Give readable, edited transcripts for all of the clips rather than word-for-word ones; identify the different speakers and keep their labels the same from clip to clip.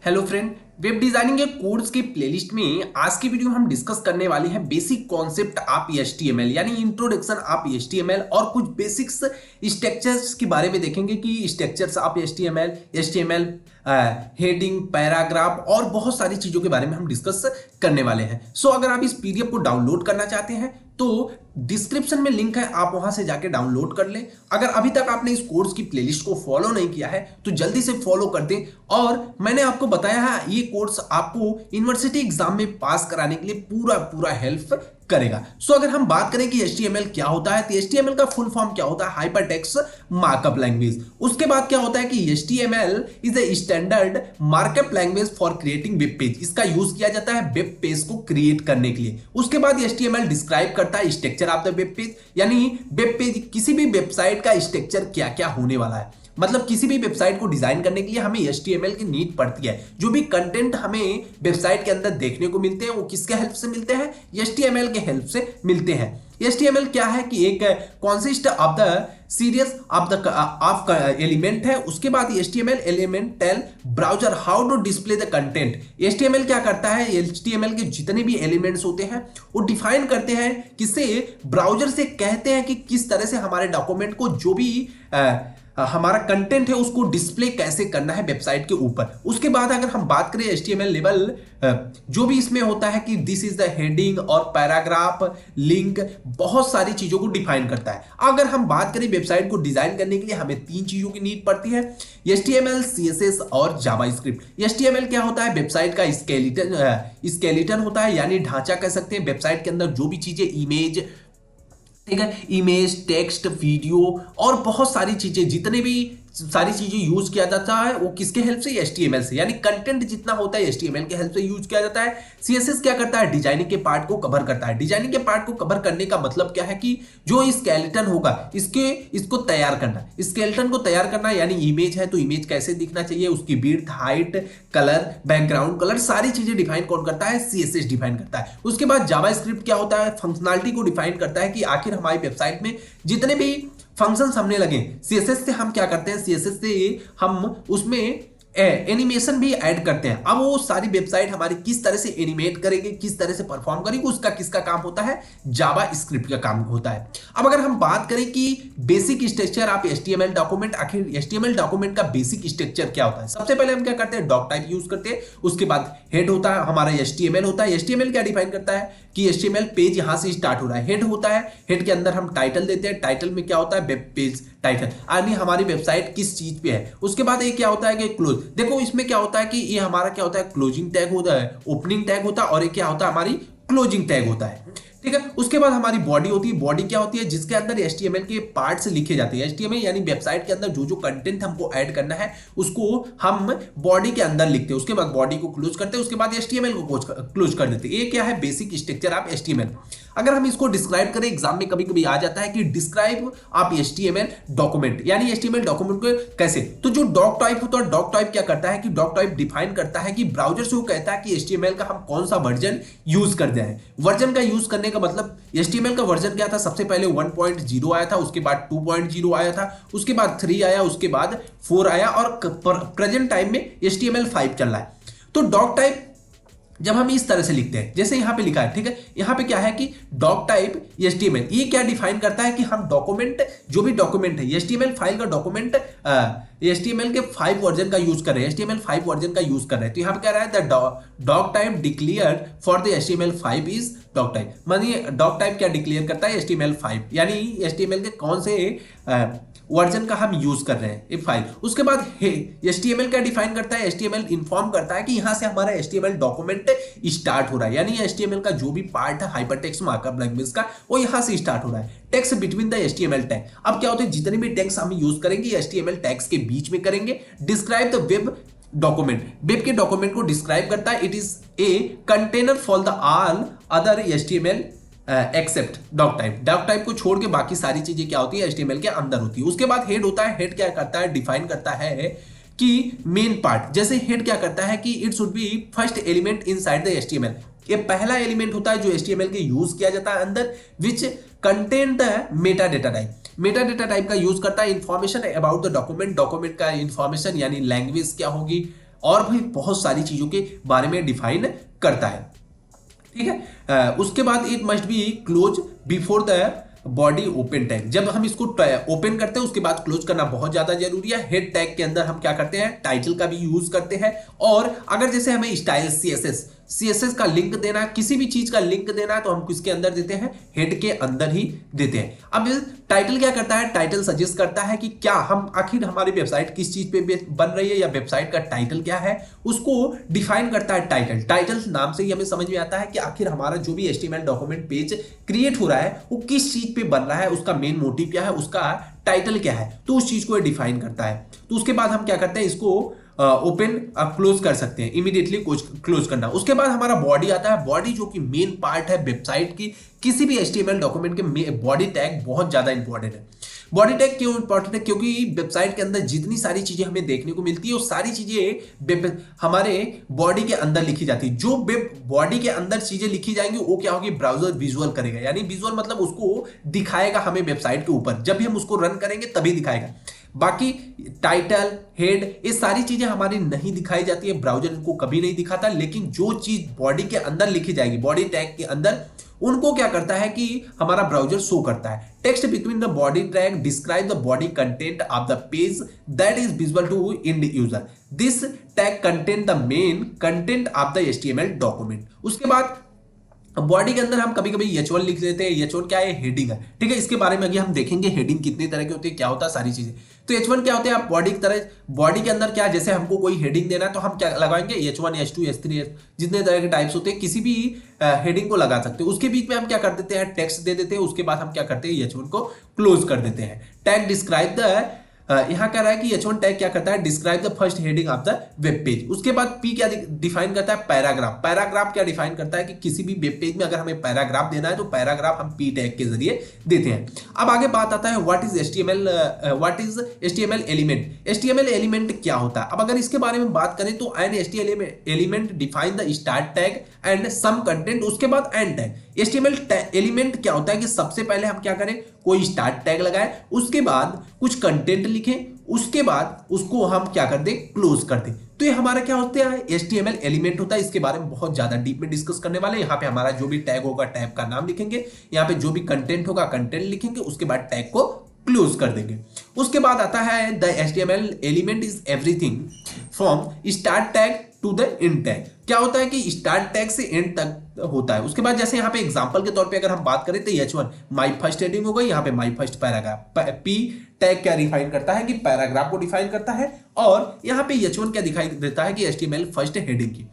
Speaker 1: Hello friend, web designing के course की playlist में आज की वीडियो हम डिस्कस करने वाले हैं बेसिक कॉन्सेप्ट ऑफ एचटीएमएल यानी इंट्रोडक्शन ऑफ एचटीएमएल और कुछ बेसिक्स स्ट्रक्चर्स के बारे में देखेंगे कि structures of HTML heading, paragraph और बहुत सारी चीजों के बारे में हम डिस्कस करने वाले हैं। सो अगर आप इस पीडीएफ को डाउनलोड करना चाहते हैं तो डिस्क्रिप्शन में लिंक है, आप वहां से जाके डाउनलोड कर लें। अगर अभी तक आपने इस कोर्स की प्लेलिस्ट को फॉलो नहीं किया है तो जल्दी से फॉलो कर दें। और मैंने आपको बताया है ये कोर्स आपको यूनिवर्सिटी एग्जाम में पास कराने के लिए पूरा हेल्प करेगा। सो अगर हम बात करें कि HTML क्या होता है तो HTML का फुल फॉर्म क्या होता है, हाइपरटेक्स्ट मार्कअप लैंग्वेज। उसके बाद क्या होता है कि HTML is a standard markup language for creating web page. इसका यूज किया जाता है वेब पेज को क्रिएट करने के लिए। उसके बाद HTML डिस्क्राइब करता है structure of the web page, यानी वेब पेज किसी भी वेबसाइट का स्ट्रक्चर क्या क्या होने वाला है। मतलब किसी भी वेबसाइट को डिजाइन करने के लिए हमें HTML की नीड पड़ती है। जो भी कंटेंट हमें वेबसाइट के अंदर देखने को मिलते हैं वो किसके हेल्प से मिलते हैं, HTML के हेल्प से मिलते हैं। HTML क्या है कि एक consist of the series of element है। उसके बाद HTML element tell browser how to display the content. HTML क्या करता है, HTML के जितने भी एलिमेंट्स होते हैं वो डिफाइन करते हैं, किसे ब्राउजर से कहते हैं कि किस तरह से हमारे डॉक्यूमेंट को जो भी हमारा कंटेंट है उसको डिस्प्ले कैसे करना है वेबसाइट के ऊपर। उसके बाद अगर हम बात करें HTML लेवल जो भी इसमें होता है कि दिस इज द हेडिंग और पैराग्राफ, लिंक, बहुत सारी चीजों को डिफाइन करता है। अगर हम बात करें वेबसाइट को डिजाइन करने के लिए हमें तीन चीजों की नीड पड़ती है, HTML, CSS और जावास्क्रिप्ट। HTML क्या होता है, वेबसाइट का स्केलेटन होता है, यानी ढांचा कह सकते हैं। वेबसाइट के अंदर जो भी चीजें इमेज, ठीक है, इमेज, टेक्स्ट, वीडियो और बहुत सारी चीजें, जितने भी सारी चीजें यूज किया जाता है वो किसके हेल्प से, HTML से। यानी कंटेंट जितना होता है HTML के हेल्प से यूज किया जाता है। CSS क्या करता है, डिजाइनिंग के पार्ट को कवर करता है। डिजाइनिंग के पार्ट को कवर करने का मतलब क्या है कि जो स्केलेटन होगा इसको तैयार करना। स्केलेटन को तैयार करना यानी इमेज है तो इमेज कैसे दिखना चाहिए, उसकी width, height, colour, background colour, सारी चीजें डिफाइन कौन करता है, CSS डिफाइन करता है। उसके बाद जावास्क्रिप्ट क्या होता है, फंक्शनलिटी को डिफाइन करता है कि आखिर हमारी वेबसाइट में जितने भी फंक्शंस हमने लगे, CSS से हम क्या करते हैं, CSS से हम उसमें एनिमेशन भी ऐड करते हैं। अब वो सारी वेबसाइट हमारी किस तरह से एनिमेट करेगी, किस तरह से परफॉर्म करेगी, उसका किसका काम होता है, जावास्क्रिप्ट का काम होता है। अब अगर हम बात करें कि basic structure of HTML document, आखिर HTML डॉक्यूमेंट का बेसिक स्ट्रक्चर क्या होता है। सबसे पहले हम क्या करते हैं, डॉक टाइप यूज करते हैं। उसके बाद हेड होता है, हमारा HTML होता है। HTML क्या डिफाइन करता है कि HTML पेज यहां से स्टार्ट हो रहा है। हेड होता है, हेड के अंदर हम टाइटल देते हैं। टाइटल में क्या होता है, वेब पेज टाइटल, यानी हमारी वेबसाइट किस चीज पे है। उसके बाद ये क्या होता है कि क्लोज, देखो इसमें क्या होता है कि ये हमारा क्या होता है, क्लोजिंग टैग होता है, ओपनिंग टैग होता है, और ये क्या होता है, हमारी क्लोजिंग टैग होता है। ठीक है, उसके बाद हमारी बॉडी होती है। बॉडी क्या होती है, जिसके अंदर HTML के पार्ट्स लिखे जाते हैं। HTML यानी वेबसाइट के अंदर जो जो कंटेंट हमको ऐड करना है उसको हम बॉडी के अंदर लिखते हैं। उसके बाद बॉडी को क्लोज करते हैं, उसके बाद HTML को क्लोज कर देते हैं। ये क्या है, बेसिक स्ट्रक्चर ऑफ HTML। अगर हम इसको डिस्क्राइब करें, एग्जाम में कभी कभी आ जाता है कि डिस्क्राइब ऑफ HTML डॉक्यूमेंट, यानी HTML डॉक्यूमेंट को कैसे। तो जो डॉक टाइप होता है, डॉक टाइप क्या करता है कि डॉक टाइप डिफाइन करता है कि ब्राउजर से वो कहता है कि HTML का हम कौन सा वर्जन यूज कर रहे हैं। वर्जन का यूज करने का मतलब, HTML का वर्जन क्या था, सबसे पहले 1.0 आया था, उसके बाद 2.0 आया था, उसके बाद 3 आया, उसके बाद 4 आया, और प्रेजेंट टाइम में HTML 5 चल रहा है। तो डॉक टाइप जब हम इस तरह से लिखते हैं जैसे यहां पे लिखा है, ठीक है, यहां पे क्या है कि डॉक टाइप HTML, ये क्या डिफाइन करता है कि हम डॉक्यूमेंट, जो भी डॉक्यूमेंट है HTML फाइल का डॉक्यूमेंट, HTML के 5 वर्जन का यूज कर रहे हैं, HTML 5 वर्जन का यूज कर रहे हैं। तो यहां पे क्या रहा है, the doc type declared for the HTML 5 is doc type. मानिए डॉक टाइप क्या डिक्लेयर करता है, HTML 5, यानी HTML के कौन से वर्जन का हम यूज कर रहे हैं, ये फाइल। उसके बाद HTML क्या डिफाइन करता है, HTML इन्फॉर्म करता है कि यहां से हमारा HTML डॉक्यूमेंट स्टार्ट हो रहा है, यानी HTML का जो भी पार्ट है हाइपरटेक्स्ट मार्कअप लैंग्वेज का, वो यहां से स्टार्ट हो रहा है। Text between the HTML tag, अब क्या होता है, जितने भी टैग्स हम यूज करेंगे HTML टैग्स के बीच में करेंगे। Describe the web document, web के डॉक्यूमेंट को डिस्क्राइब करता है। It is a container for the all other HTML except doc type. Doc type को छोड़ के बाकी सारी चीजें क्या होती है, HTML के अंदर होती है। उसके बाद हेड होता है। हेड क्या करता है, डिफाइन करता है कि मेन पार्ट, जैसे हेड क्या करता है कि it should be first element inside the HTML। ये पहला एलिमेंट होता है जो HTML के यूज किया जाता है अंदर, which contain the Meta data type. Meta data type का यूज करता है information about the document, document का इंफॉर्मेशन यानी लैंग्वेज क्या होगी, और भी बहुत सारी चीजों के बारे में डिफाइन करता है। ठीक है, उसके बाद it must be close before the body open tag. जब हम इसको ओपन करते हैं उसके बाद क्लोज करना बहुत ज्यादा जरूरी है। हेड टैग के अंदर हम क्या करते हैं, टाइटल का भी यूज करते हैं। और अगर जैसे हमें स्टाइल सीएसएस का लिंक देना है, किसी भी चीज का लिंक देना है, तो हम किसके अंदर देते हैं, हेड के अंदर ही देते हैं। अब टाइटल क्या करता है, टाइटल सजेस्ट करता है कि क्या हम आखिर हमारी वेबसाइट किस चीज पे बन रही है या वेबसाइट का टाइटल क्या है, उसको डिफाइन करता है टाइटल। टाइटल नाम से ही हमें समझ में आता है कि आखिर हमारा जो भी एचटीएमएल डॉक्यूमेंट पेज क्रिएट हो रहा है वो किस चीज पे बन रहा है, उसका मेन मोटिव क्या है, उसका टाइटल क्या है, तो उस चीज को डिफाइन करता है। तो उसके बाद हम क्या करते हैं, इसको ओपन क्लोज कर सकते हैं, इमीडिएटली क्लोज करना। उसके बाद हमारा बॉडी आता है। बॉडी जो कि मेन पार्ट है वेबसाइट की, किसी भी एचटीएमएल डॉक्यूमेंट के बॉडी टैग बहुत ज्यादा इंपॉर्टेंट है। बॉडी टैग क्यों इंपॉर्टेंट है, क्योंकि वेबसाइट के अंदर जितनी सारी चीजें हमें देखने को मिलती है वो सारी चीजें हमारे बॉडी के अंदर लिखी जाती है। जो बॉडी के अंदर चीजें लिखी जाएंगी वो क्या होगी, ब्राउजर विजुअल करेगा, यानी विजुअल मतलब उसको दिखाएगा हमें वेबसाइट के ऊपर, जब भी हम उसको रन करेंगे तभी दिखाएगा। बाकी टाइटल, हेड, ये सारी चीजें हमारी नहीं दिखाई जाती है, ब्राउजर इनको कभी नहीं दिखाता। लेकिन जो चीज बॉडी के अंदर लिखी जाएगी, बॉडी टैग के अंदर, उनको क्या करता है कि हमारा ब्राउजर शो करता है। Text between the body tag describe the body content of the page that is visible to end user. This tag content the main content of the HTML document. उसके बाद बॉडी के अंदर हम कभी कभी H1 लिख लेते हैं। H1 क्या है, हेडिंग है। ठीक है, इसके बारे में अभी हम देखेंगे हेडिंग कितने तरह के होते हैं, क्या होता है, सारी चीजें। तो H1 क्या होते हैं, आप बॉडी की तरह, बॉडी के अंदर क्या, जैसे हमको कोई हेडिंग देना है तो हम क्या लगाएंगे, H1 H2 H3 जितने तरह के टाइप्स होते हैं, किसी भी हेडिंग को लगा सकते हैं। उसके बीच में हम क्या कर देते हैं, टेक्स्ट दे देते हैं। उसके बाद हम क्या करते हैं, H1 को क्लोज कर देते हैं। टैग डिस्क्राइब द, यहां कह रहा है कि H1 टैग क्या करता है, describe the first heading of the web page. उसके बाद P क्या डिफाइन करता है, पैराग्राफ। पैराग्राफ क्या डिफाइन करता है कि किसी भी वेब पेज में अगर हमें पैराग्राफ देना है तो पैराग्राफ हम P टैग के जरिए देते हैं। अब आगे बात आता है what is HTML, what is HTML element. HTML element क्या होता है, अब अगर इसके बारे में बात करें तो an HTML element define the start tag and some content, उसके बाद एंड टैग। एचटीएमएल एलिमेंट क्या होता है कि सबसे पहले हम क्या करें, कोई स्टार्ट टैग लगाए, उसके बाद कुछ कंटेंट लिखें, उसके बाद उसको हम क्या कर दें, क्लोज कर दें। तो ये हमारा क्या होता है, एचटीएमएल एलिमेंट होता है। इसके बारे में बहुत ज्यादा डीप में डिस्कस करने वाले हैं। यहाँ पे हमारा जो भी टैग होगा टैग का नाम लिखेंगे, यहाँ पे जो भी कंटेंट होगा कंटेंट लिखेंगे, उसके बाद टैग को क्लोज कर देंगे। उसके बाद आता है the HTML element is everything from start tag to the end tag. क्या होता है कि स्टार्ट टैग से एंड तक होता है। उसके बाद जैसे यहाँ पे एग्जांपल के तौर पे अगर हम बात करें तो H1 माई फर्स्ट हेडिंग हो गई, यहाँ पे my first paragraph. P tag क्या डिफाइन करता है कि पैराग्राफ को डिफाइन करता है, और यहाँ पे H1 क्या दिखाई देता है कि HTML फर्स्ट हेडिंग की।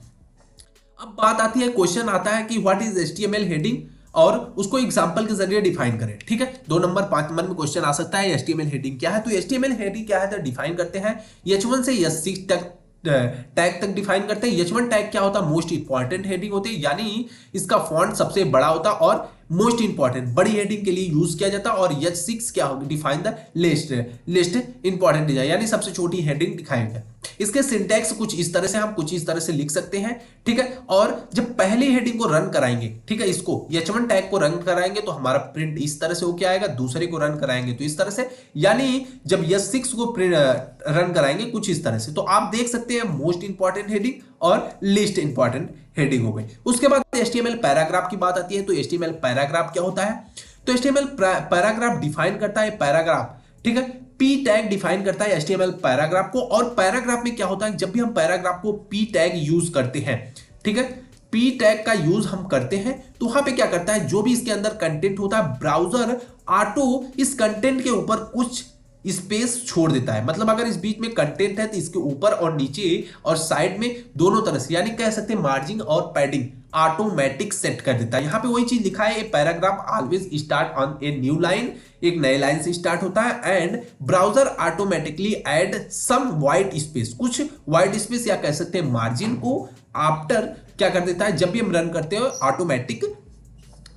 Speaker 1: अब बात आती है, क्वेश्चन आता है कि व्हाट इज HTML हेडिंग, और उसको एग्जांपल के जरिए डिफाइन करें। ठीक है, 2 नंबर 5 नंबर में क्वेश्चन आ सकता है HTML हेडिंग क्या है। तो HTML हेडिंग क्या है तो डिफाइन करते हैं H1 से H6 तक टैग तक डिफाइन करते हैं। H1 टैग क्या होता है, मोस्ट इंपॉर्टेंट हेडिंग होती है, यानी इसका फॉन्ट सबसे बड़ा होता है और मोस्ट इंपॉर्टेंट बड़ी हेडिंग के लिए यूज किया जाता है। और H6 क्या होगी, define the list important design, यानी सबसे छोटी हेडिंग दिखाएंगे। इसके सिंटैक्स कुछ इस तरह से, हम कुछ इस तरह से लिख सकते हैं। ठीक है, और जब पहली हेडिंग को रन कराएंगे, ठीक है, इसको H1 टैग को रन कराएंगे तो हमारा प्रिंट इस तरह से होके आएगा, दूसरे को रन कराएंगे तो इस तरह से, यानी जब H6 को रन कराएंगे कुछ इस तरह से। तो आप देख सकते हैं मोस्ट इंपॉर्टेंट हेडिंग और लिस्ट इंपॉर्टेंट हेडिंग हो गई। उसके बाद HTML पैराग्राफ की बात आती है। तो HTML पैराग्राफ क्या होता है, तो HTML पैराग्राफ डिफाइन करता है पैराग्राफ। ठीक है, P टैग डिफाइन करता है HTML पैराग्राफ को। और पैराग्राफ में क्या होता है, जब भी हम पैराग्राफ को P टैग यूज करते हैं, ठीक है, P टैग का यूज हम करते हैं तो वहां पे क्या करता है, जो भी इसके अंदर कंटेंट होता है ब्राउजर ऑटो इस कंटेंट के ऊपर कुछ स्पेस छोड़ देता है। मतलब अगर इस बीच में कंटेंट है तो इसके ऊपर और नीचे और साइड में दोनों तरह से, यानी कह सकते हैं मार्जिन और पैडिंग ऑटोमेटिक सेट कर देता है। यहां पे वही चीज लिखा है, paragraph always start on a new line, एक नए लाइन से स्टार्ट होता है। And browser automatically add some white space, कुछ वाइट स्पेस या कह सकते हैं मार्जिन को आफ्टर क्या कर देता है, जब भी हम रन करते हो ऑटोमेटिक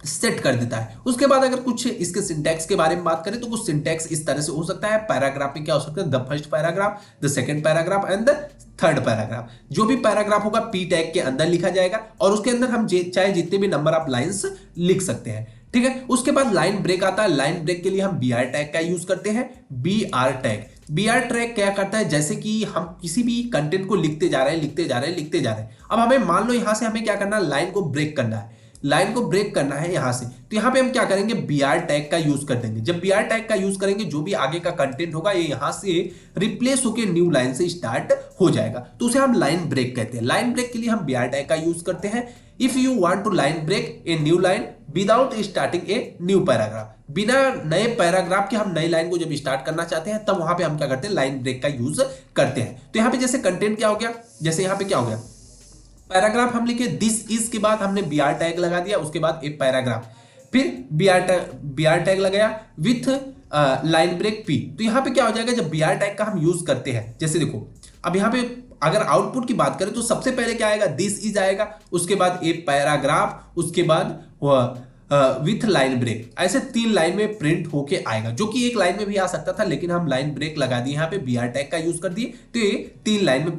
Speaker 1: सेट कर देता है। उसके बाद अगर कुछ इसके सिंटैक्स के बारे में बात करें तो कुछ सिंटैक्स इस तरह से हो सकता है। पैराग्राफ में क्या हो सकता है, the first paragraph, the second paragraph and the third paragraph. जो भी पैराग्राफ होगा P टैग के अंदर लिखा जाएगा और उसके अंदर हम चाहे जितने भी नंबर ऑफ लाइंस लिख सकते हैं। ठीक है। उसके बाद लाइन ब्रेक आता है। लाइन ब्रेक के लिए हम बी आर टैग का यूज करते हैं। B R tag, B R tag क्या करता है, जैसे कि हम किसी भी कंटेंट को लिखते जा रहे हैं, लिखते जा रहे हैं, लिखते जा रहे हैं। अब हमें मान लो यहां से हमें क्या करना है, लाइन को ब्रेक करना है, लाइन को ब्रेक करना है यहां से, तो यहां पे हम क्या करेंगे, बी आर टैग का यूज कर देंगे। जब बी आर टैग का यूज करेंगे, जो भी आगे का कंटेंट होगा ये यहां से रिप्लेस होकर न्यू लाइन से स्टार्ट हो जाएगा, तो उसे हम लाइन ब्रेक कहते हैं। लाइन ब्रेक के लिए हम बी आर टैग का यूज करते हैं। If you want to line break a new line without starting a new paragraph, बिना नए पैराग्राफ के हम नई लाइन को जब स्टार्ट करना चाहते हैं, तब वहां पे हम क्या करते हैं, लाइन ब्रेक का यूज करते हैं। तो यहां पे जैसे कंटेंट क्या हो गया, जैसे यहां पे क्या हो गया, पैराग्राफ हम लिखे दिस इज के बाद हमने बी आर टैग लगा दिया, उसके बाद एक पैराग्राफ, फिर बी आर टैग लगाया विथ लाइन ब्रेक पी। तो यहां पे क्या हो जाएगा, जब बी आर टैग का हम यूज करते हैं, जैसे देखो अब यहां पे अगर आउटपुट की बात करें तो सबसे पहले क्या आएगा, दिस इज आएगा, उसके बाद ए पैराग्राफ, उसके बाद विथ लाइन ब्रेक, ऐसे 3 लाइन में प्रिंट होके आएगा, जो कि एक लाइन में भी आ सकता था, लेकिन हम लाइन ब्रेक लगा दिए यहाँ पे, बी आर टैग का यूज कर दिए, तो ये 3 लाइन में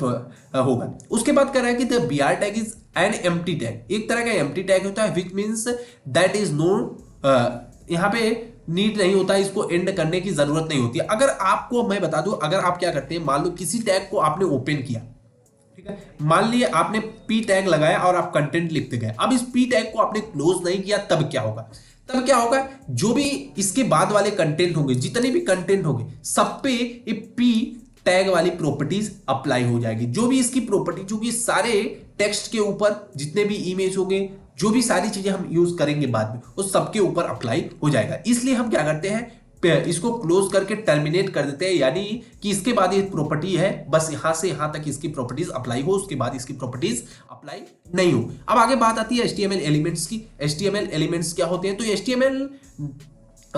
Speaker 1: होगा। उसके बाद कह रहा है कि the B R tag is an empty tag, एक तरह का एम्प्टी टैग होता है, which means that is no, यहाँ पे नीड नहीं होता, इसको एंड करने की जरूरत नहीं होती। अगर आपको मैं बता दूं, अगर आप क्या करते हैं, मान लो किसी टैग को आपने ओपन किया, ठीक है, मान लिया आपने पी टैग लगाया और आप कंटेंट लिखते गए, अब इस पी टैग को आपने क्लोज नहीं किया, तब क्या होगा, तब क्या होगा, जो भी इसके बाद वाले कंटेंट होंगे, जितने भी कंटेंट होंगे, सब पे ये पी टैग वाली प्रॉपर्टीज अप्लाई हो जाएगी। जो भी इसकी प्रॉपर्टी, जो कि सारे टेक्स्ट के ऊपर जितने भी इमेज होंगे, जो भी सारी चीजें हम यूज करेंगे बाद में, उस सबके ऊपर अप्लाई हो जाएगा। इसलिए हम क्या करते हैं, इसको क्लोज करके टर्मिनेट कर देते हैं, यानी कि इसके बाद ये प्रॉपर्टी है, बस यहां से यहां तक इसकी प्रॉपर्टीज अप्लाई हो, उसके बाद इसकी प्रॉपर्टीज अप्लाई नहीं हो। अब आगे बात आती है HTML एलिमेंट्स की। HTML एलिमेंट्स क्या होते हैं, तो HTML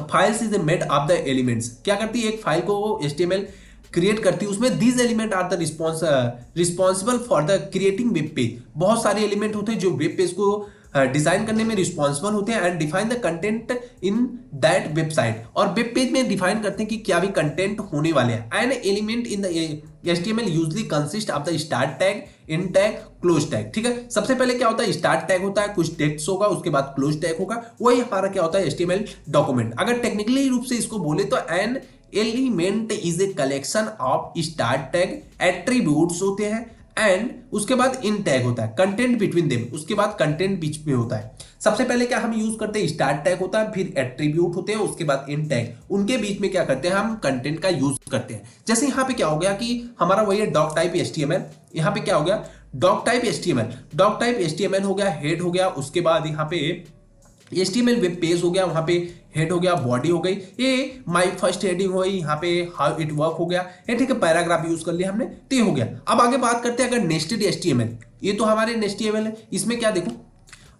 Speaker 1: files is made of the elements, क्या करती है, एक फाइल को HTML क्रिएट करती है, उसमें these element are the responsible for the creating web page. बहुत सारे एलिमेंट होते हैं जो वेब पेज को डिजाइन करने में रिस्पॉन्सिबल होते हैं, and define the content in that website, और वेब पेज में डिफाइन करते हैं कि क्या भी कंटेंट होने वाले हैं। An element in the HTML usually consist of the start tag, in tag, close tag. ठीक है, सबसे पहले क्या होता है, स्टार्ट टैग होता है, कुछ टेक्स्ट होगा, उसके बाद क्लोज टैग होगा, वही हमारा क्या होता है, HTML डॉक्यूमेंट। अगर टेक्निकली रूप से इसको बोले तो an element is a collection of start tag, attributes होते हैं, एंड उसके बाद इन टैग होता है, कंटेंट बिटवीन देम, उसके बाद कंटेंट बीच में होता है। सबसे पहले क्या हम यूज करते हैं, स्टार्ट टैग होता है, फिर एट्रीब्यूट होते हैं, उसके बाद इन टैग, उनके बीच में क्या करते हैं, हम कंटेंट का यूज करते हैं। जैसे यहाँ पे क्या हो गया कि हमारा वही है डॉक टाइप HTML, यहाँ पे क्या हो गया, डॉक टाइप HTML हो गया, हेड हो गया, उसके बाद यहाँ पे HTML वेब पेज हो गया, वहां पे हेड हो गया, बॉडी हो गई, ये माय फर्स्ट हेडिंग हो गई, यहाँ पे हाउ इट वर्क हो गया, ये ठीक है, पैराग्राफ यूज कर लिया हमने, तो ये हो गया। अब आगे बात करते हैं अगर नेस्टेड HTML, ये तो हमारे HTML है, इसमें क्या देखो,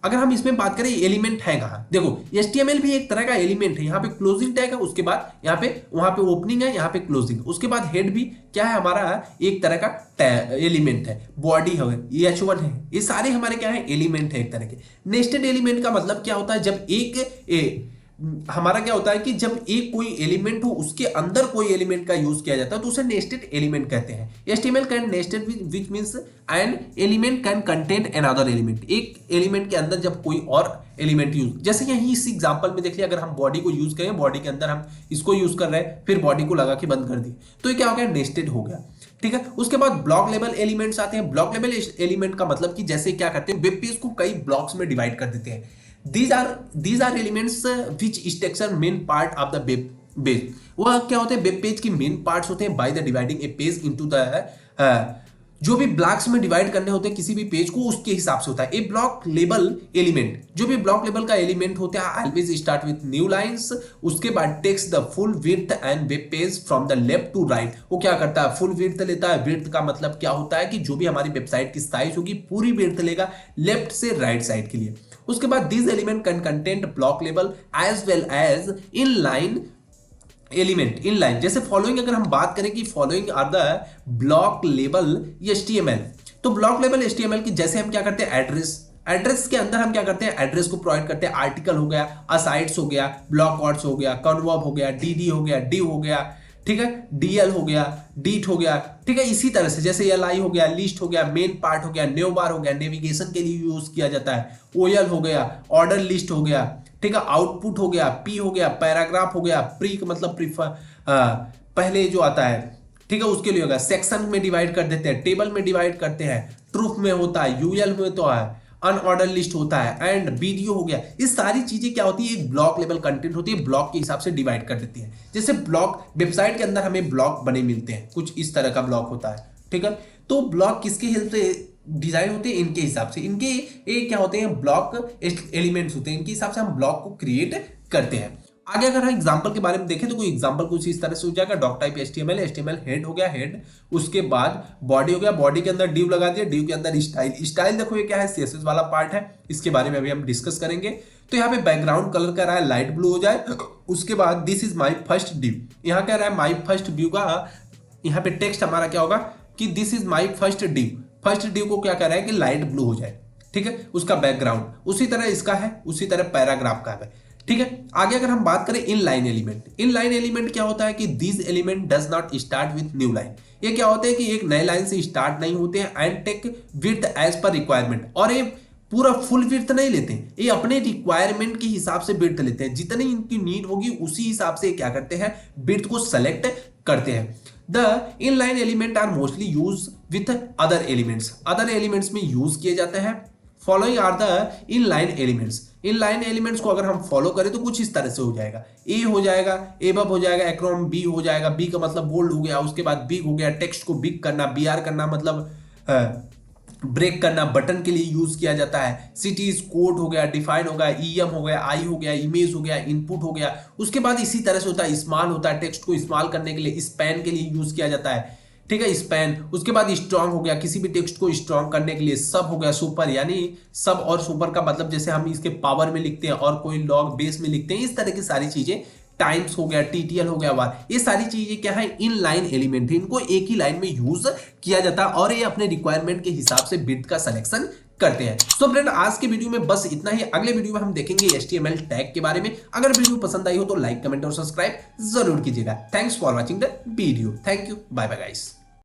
Speaker 1: अगर हम इसमें बात करें एलिमेंट है कहाँ, देखो HTML भी एक तरह का एलिमेंट है, यहाँ पे क्लोजिंग टैग है, उसके बाद यहाँ पे वहां पे ओपनिंग है, यहाँ पे क्लोजिंग, उसके बाद हेड भी क्या है, हमारा एक तरह का एलिमेंट है, बॉडी है, ये H1 है, ये सारे हमारे क्या है, एलिमेंट है एक तरह के। नेस्टेड एलिमेंट का मतलब क्या होता है, जब हमारा क्या होता है कि जब एक कोई एलिमेंट हो उसके अंदर कोई एलिमेंट का यूज किया जाता है, तो उसे नेस्टेड एलिमेंट कहते हैं। HTML can nested which means an element can contain another element, एक एलिमेंट के अंदर जब कोई और एलिमेंट यूज, जैसे यही इस एग्जांपल में देख लिया, अगर हम बॉडी को यूज करें, बॉडी के अंदर हम इसको यूज कर रहे हैं, फिर बॉडी को लगा के बंद कर दिए, तो ये क्या हो गया, नेस्टेड हो गया। ठीक है, उसके बाद ब्लॉक लेवल एलिमेंट्स आते हैं। ब्लॉक लेवल एलिमेंट का मतलब कि जैसे क्या करते हैं, वेब पेज को कई ब्लॉक्स में डिवाइड कर देते हैं। These are elements which structure main part of the web page. वह क्या होते हैं, वेब पेज की मेन पार्ट्स होते हैं, by the dividing A page into the, जो भी ब्लॉक्स में डिवाइड करने होते हैं किसी भी पेज को, उसके हिसाब से होता है। ए ब्लॉक लेवल एलिमेंट, जो भी ब्लॉक लेवल का एलिमेंट होता है, always start with new lines, उसके बाद takes the full width and web page from the left to right. वो क्या करता है, फुल विड्थ लेता है। विड्थ का मतलब क्या होता है कि जो भी हमारी वेबसाइट की साइज होगी, पूरी विड्थ लेगा लेफ्ट से राइट साइड के लिए। उसके बाद this element can content block level as well as inline element, inline. जैसे फॉलोइंग अगर हम बात करें कि following are the block level HTML, तो ब्लॉक लेवल HTML की जैसे हम क्या करते हैं, एड्रेस के अंदर हम क्या करते हैं, एड्रेस को प्रोवाइड करते हैं, आर्टिकल हो गया, असाइड्स हो गया, ब्लॉक कॉर्ड्स हो गया, कन्वर्ब हो गया, DD हो गया, div हो गया, ठीक है, DL हो गया, DIT हो गया, ठीक है। इसी तरह से जैसे LI हो गया, लिस्ट हो गया, मेन पार्ट हो गया, न्यू बार हो गया, नेविगेशन के लिए यूज किया जाता है, OL हो गया, ऑर्डर लिस्ट हो गया, ठीक है, आउटपुट हो गया, पी हो गया, पैराग्राफ हो गया, प्री मतलब प्रीफर पहले जो आता है, ठीक है, उसके लिए होगा, सेक्शन में डिवाइड कर देते हैं, टेबल में डिवाइड करते हैं, ट्रूथ में होता है, यूएल में तो है, अनऑर्डर लिस्ट होता है, एंड वीडियो हो गया। ये सारी चीजें क्या होती है, एक ब्लॉक लेवल कंटेंट होती है, ब्लॉक के हिसाब से डिवाइड कर देती है। जैसे ब्लॉक वेबसाइट के अंदर हमें ब्लॉक बने मिलते हैं, कुछ इस तरह का ब्लॉक होता है, ठीक है। तो ब्लॉक किसके हेल्प से डिजाइन होते हैं, इनके हिसाब से, इनके ये क्या होते हैं, ब्लॉक एलिमेंट्स होते हैं, इनके हिसाब से हम ब्लॉक को क्रिएट करते हैं। आगे अगर हम एग्जांपल के बारे में देखें तो कोई एग्जांपल कुछ इस तरह से हो जाएगा, doc type HTML, HTML head हो गया, हेड, उसके बाद बॉडी हो गया, बॉडी के अंदर डिव लगा दिया, डिव के अंदर स्टाइल, स्टाइल देखो ये क्या है, सीएसएस वाला पार्ट है, इसके बारे में अभी हम डिस्कस करेंगे। तो यहाँ पे बैकग्राउंड कलर कर रहा है लाइट ब्लू हो जाए, उसके बाद this is my first div, यहाँ कह रहा है माई फर्स्ट व्यू का, यहाँ पे टेक्स्ट हमारा क्या होगा कि this is my first div, first div को क्या कह रहा है कि लाइट ब्लू हो जाए, ठीक है, उसका बैकग्राउंड। उसी तरह इसका है, उसी तरह पैराग्राफ का है, ठीक है। आगे अगर हम बात करें in line element, inline element क्या होता है कि this element does not start with new line, ये क्या होते हैं कि एक नए लाइन से स्टार्ट नहीं होते हैं, and take width as per requirement, और ये पूरा फुल विड्थ नहीं लेते हैं, ये अपने रिक्वायरमेंट के हिसाब से विड्थ लेते हैं, जितनी इनकी नीड होगी उसी हिसाब से क्या करते हैं, विड्थ को सेलेक्ट करते हैं। The inline element are mostly use with other elements में यूज किए जाते हैं। Following are the inline elements, inline elements को अगर हम फॉलो करें तो कुछ इस तरह से हो जाएगा, ए हो जाएगा, एबव हो जाएगा, एक्रोम बी हो जाएगा, बी का मतलब बोल्ड हो गया, उसके बाद बिग हो गया, टेक्स्ट को बिग करना, बी आर करना मतलब ब्रेक करना, बटन के लिए यूज किया जाता है, सिटीज कोड हो गया, डिफाइन हो गया, ईएम हो गया, आई हो गया, इमेज हो गया, इनपुट हो गया। उसके बाद इसी तरह से होता है, स्मॉल होता है, टेक्स्ट को स्मॉल करने के लिए, स्पैन के लिए यूज किया जाता है, ठीक है, स्पैन। उसके बाद स्ट्रॉन्ग हो गया, किसी भी टेक्स्ट को स्ट्रॉन्ग करने के लिए, सब हो गया, सुपर, यानी सब और सुपर का मतलब जैसे हम इसके पावर में लिखते हैं और कोई लॉग बेस में लिखते हैं, इस तरह की सारी चीजें, टाइम्स हो गया, टीटीएल हो गया, वार, ये सारी चीजें क्या है, इन लाइन एलिमेंट है, इनको एक ही लाइन में यूज किया जाता है और ये अपने रिक्वायरमेंट के हिसाब से विड्थ का सिलेक्शन करते हैं। तो फ्रेंड आज के वीडियो में बस इतना ही, अगले वीडियो में हम देखेंगे HTML टैग के बारे में। अगर वीडियो पसंद आई हो तो लाइक, कमेंट और सब्सक्राइब जरूर कीजिएगा। Thanks for watching the video, thank you, bye bye guys.